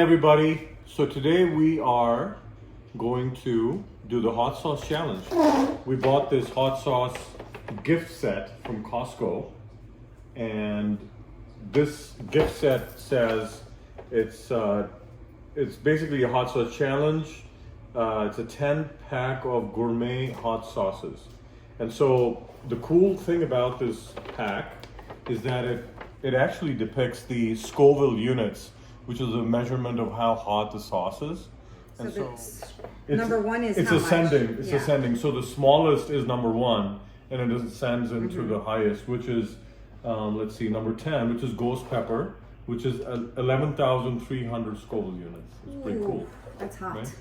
everybody. So today we are going to do the hot sauce challenge. We bought this hot sauce gift set from Costco, and this gift set says it's basically a hot sauce challenge. It's a 10-pack of gourmet hot sauces. And so the cool thing about this pack is that it actually depicts the Scoville units, which is a measurement of how hot the sauce is. And so number one is it's how ascending. much? It's Yeah. ascending. So the smallest is number one, and it ascends into the highest, which is let's see, number 10, which is ghost pepper, which is 11,300 Scoville units. It's pretty cool. That's hot. Right?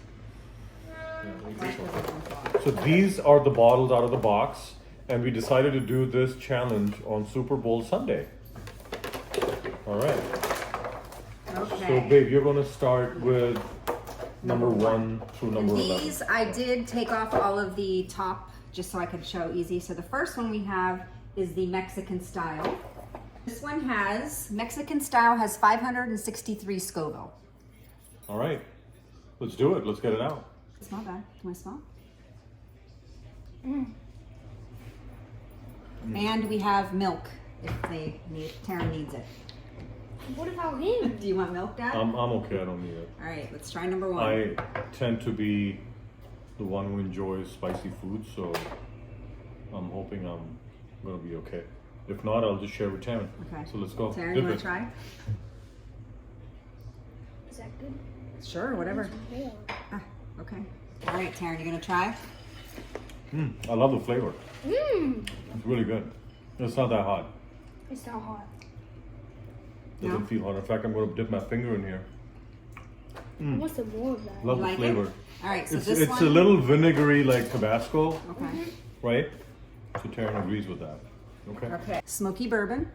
Yeah, so these are the bottles out of the box, and we decided to do this challenge on Super Bowl Sunday. All right. Okay. So, babe, you're going to start with number 1 through number 11. These I did take off all of the top just so I could show easy. So the first one we have is the Mexican style. This one has, Mexican style has 563 Scoville. All right. Let's do it. Let's get it out. It's not bad. Can I smell? And we have milk if Taryn needs it. What about him? Do you want milk, Dad? I'm okay. I don't need it. All right, let's try number 1. I tend to be the one who enjoys spicy food, so I'm hoping I'm going to be okay. If not, I'll just share with Taryn. Okay. So let's go. Taryn, Dip you want it. to try? Is that good? Sure, whatever. Yeah. Ah, okay. All right, Taryn, you gonna try? I love the flavor. Mmm. It's really good. It's not that hot. It's not hot. Doesn't No? feel hot. In fact, I'm going to dip my finger in here. I want some more of that. Love You the like flavor. it? All right, so It's this it's one. a little vinegary like Tabasco, Okay. right? So Taryn agrees with that. Okay. Okay. Smoky bourbon.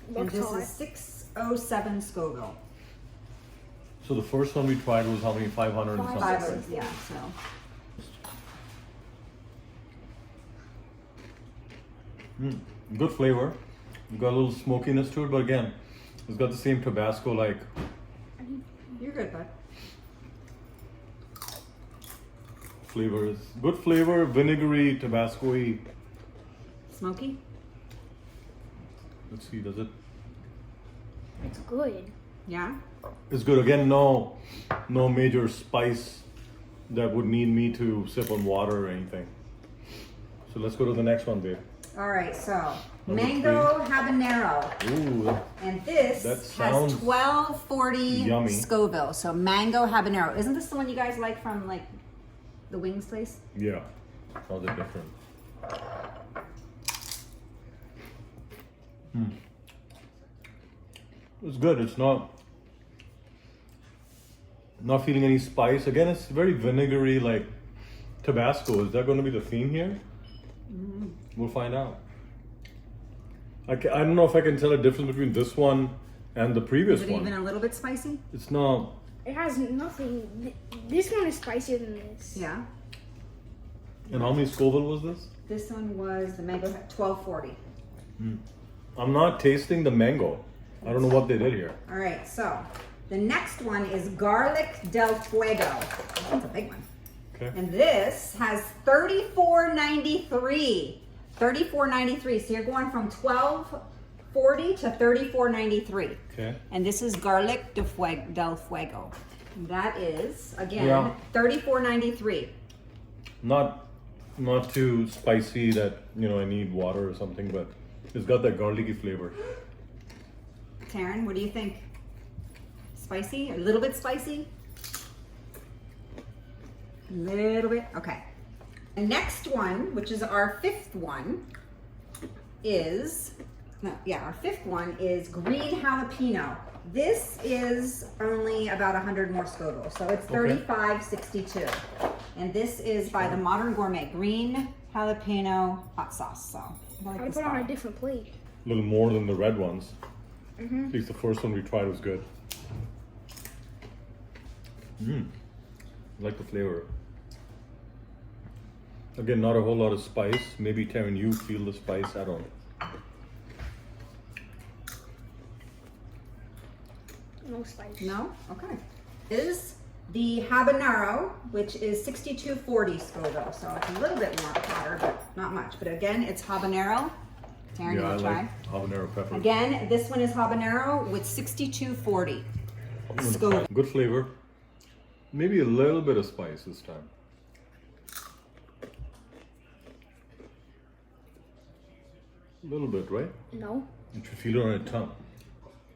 And Looks this hot. is 607 Scoville. So the first one we tried was how many? 500 and something. 5, yeah. So. Good flavor. Got a little smokiness to it, but again, it's got the same Tabasco like. You're good, bud. Flavor is good flavor, vinegary, Tabasco-y. Smoky. Let's see, does it? It's good. Yeah. It's good. Again, no major spice that would need me to sip on water or anything. So let's go to the next one, babe. All right. So Number mango habanero, Ooh, and this That has sounds 1240 yummy. Scoville. So mango habanero. Isn't this the one you guys like from like the wings place? yeah. How's it different? It's good. It's not feeling any spice. Again, it's very vinegary, like Tabasco. Is that going to be the theme here? We'll find out. I don't know if I can tell a difference between this one and the previous Is it one. even a little bit spicy? It's not. It has nothing. This one is spicier than this. Yeah. And how many Scoville was this? This one was the mango 1240. I'm not tasting the mango. I don't know what they did here. All right, so the next one is garlic del fuego. That's a big one. Okay. And this has 34.93. 34.93. So you're going from 12.40 to 34.93. Okay. And this is garlic del fuego. And that is again Yeah. 34.93. Not too spicy that I need water or something, but it's got that garlicky flavor. Taryn, what do you think? Spicy? A little bit spicy? A little bit? Okay. The next one, which is our 5th one, our 5th one is green jalapeno. This is only about 100 more Scoville, so it's 35.62. And this is by the Modern Gourmet, green jalapeno hot sauce. So I like I this put on a bottle. different plate. A little more than the red ones. At least the first one we tried was good. I like the flavor. Again, not a whole lot of spice. Maybe Taryn, you feel the spice. I don't. No spice. No? Okay. Is the habanero, which is 6240 Scoville. So it's a little bit more hotter, but not much. But again, it's habanero. Taryn, you Yeah, I want to try? like habanero pepper. Again, this one is habanero with 6240 Scoville. Good flavor. Maybe a little bit of spice this time. A little bit, right? No. You should feel it on your tongue.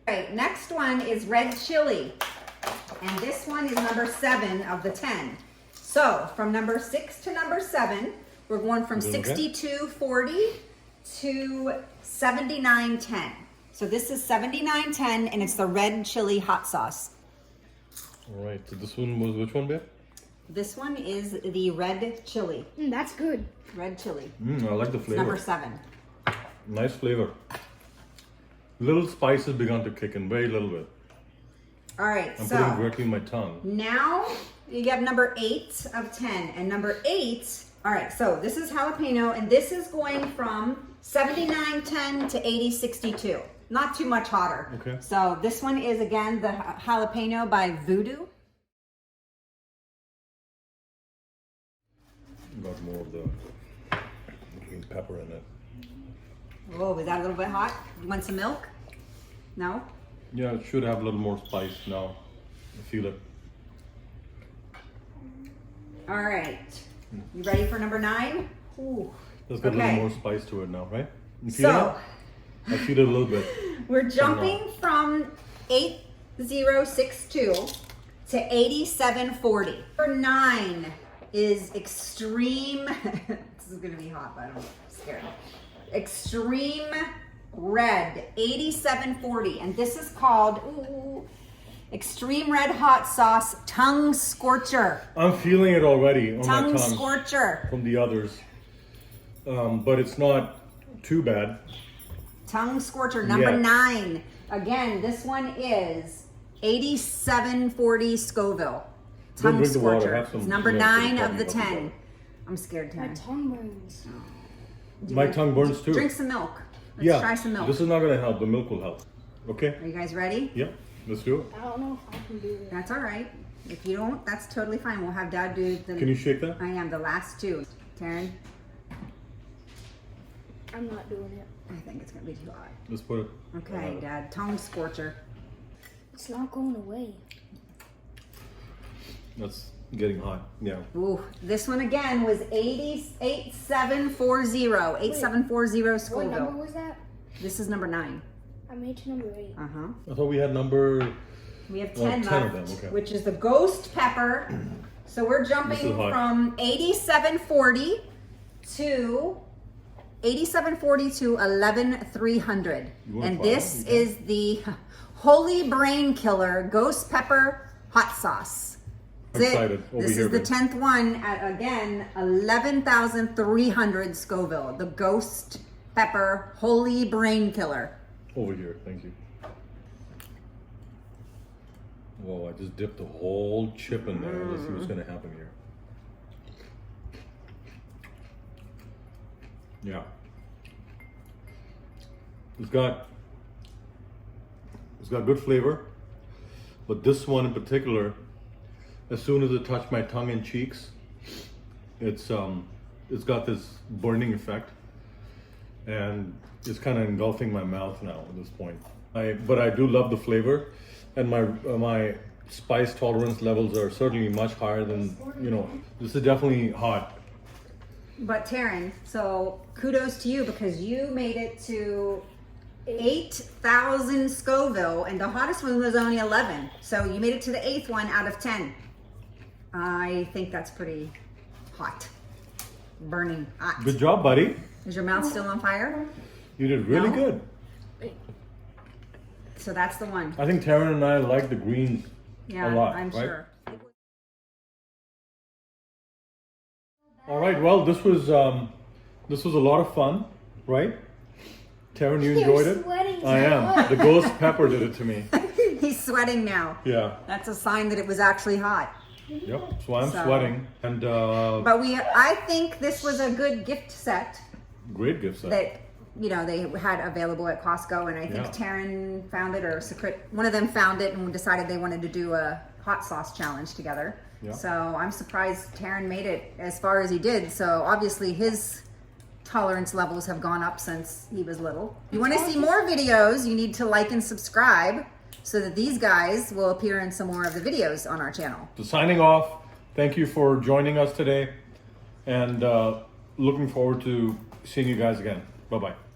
Right, next one is red chili. And this one is number 7 of the 10. So from number 6 to number 7, we're going from Is it okay? 62.40 to 79.10. So this is 79.10 and it's the red chili hot sauce. All right. So this one was which one, babe? This one is the red chili. That's good. Red chili. I like the flavor. Number 7. Nice flavor. Little spice has begun to kick in, very little bit. All right, I'm so putting it directly in my tongue. now you have number 8 of 10. And number 8, all right, so this is jalapeno, and this is going from 79.10 to 80.62. Not too much hotter. Okay. So this one is, again, the jalapeno by Voodoo. Got more of the green pepper in it. Oh, is that a little bit hot? You want some milk? No? Yeah, it should have a little more spice now. I feel it. All right. You ready for number 9? Ooh. Let's get a Okay. little more spice to it now, right? You feel So, it? I feel it a little bit. we're jumping from 8062 to 8740. Number 9 is extreme. This is gonna be hot, but I'm scared. Extreme red, 8740, and this is called extreme red hot sauce tongue scorcher. I'm feeling it already on my Tongue tongue scorcher. from the others, but it's not too bad. Tongue scorcher number Yeah. 9. Again, this one is 8740 Scoville. Don't Tongue drink the water, scorcher. have some It's number milk 9 before of you the go to 10. bed. I'm scared, My Taryn. tongue burns. My tongue burns too. Drink some milk. Let's Yeah, try some milk. this is not gonna help. The milk will help. Okay? Are you guys ready? Yeah, let's do it. I don't know if I can do that. That's all right. If you don't, that's totally fine. We'll have Dad do the. Can you shake that? I am the last 2. Taryn, I'm not doing it. I think it's gonna be too hot. Let's put it. Okay, Dad. Tongue scorcher. It's not going away. That's getting hot. Yeah. Ooh, this one again was 8740. 8740 What number Scoville. was that? This is number 9. I made to number 8. Uh huh. I thought we had number. We have Oh, 10 10 left, of them, okay. which is the ghost pepper. So we're This jumping is hot. from 8740 to 8740 to 11300. You wanna And try this that? You is the Holy Brain Killer Ghost Pepper Hot Sauce. I'm That's it. excited. Over This here, is the babe. 10th one at, again, 11,300 Scoville. The Ghost Pepper Holy Brain Killer. Over here, thank you. Whoa, I just dipped the whole chip in there. Let's see what's gonna happen here. Yeah. It's got good flavor, but this one in particular, as soon as it touched my tongue and cheeks, it's got this burning effect, and it's kind of engulfing my mouth now at this point. But I do love the flavor, and my spice tolerance levels are certainly much higher than, this is definitely hot. But Taryn, so kudos to you because you made it to 8,000 Scoville, and the hottest one was only 11. So you made it to the 8th one out of 10. I think that's pretty hot. Burning hot. Good job, buddy. Is your mouth still on fire? You did really No? good. So that's the one. I think Taryn and I like the greens Yeah, a lot, I'm right? sure. All right. Well, this was a lot of fun, right? Taryn, you enjoyed it? sweating I so am. much. The ghost pepper did it to me. He's sweating now. Yeah. That's a sign that it was actually hot. Yep. So I'm So- sweating, and But I think this was a good gift set great gift set. that you know, they had available at Costco, and I think Yeah. Tarun found it, or Sukrit, one of them found it and decided they wanted to do a hot sauce challenge together. Yeah. So I'm surprised Tarun made it as far as he did. So obviously his tolerance levels have gone up since he was little. If you want to see more videos, you need to like and subscribe so that these guys will appear in some more of the videos on our channel. So signing off, thank you for joining us today, and looking forward to seeing you guys again. Bye-bye.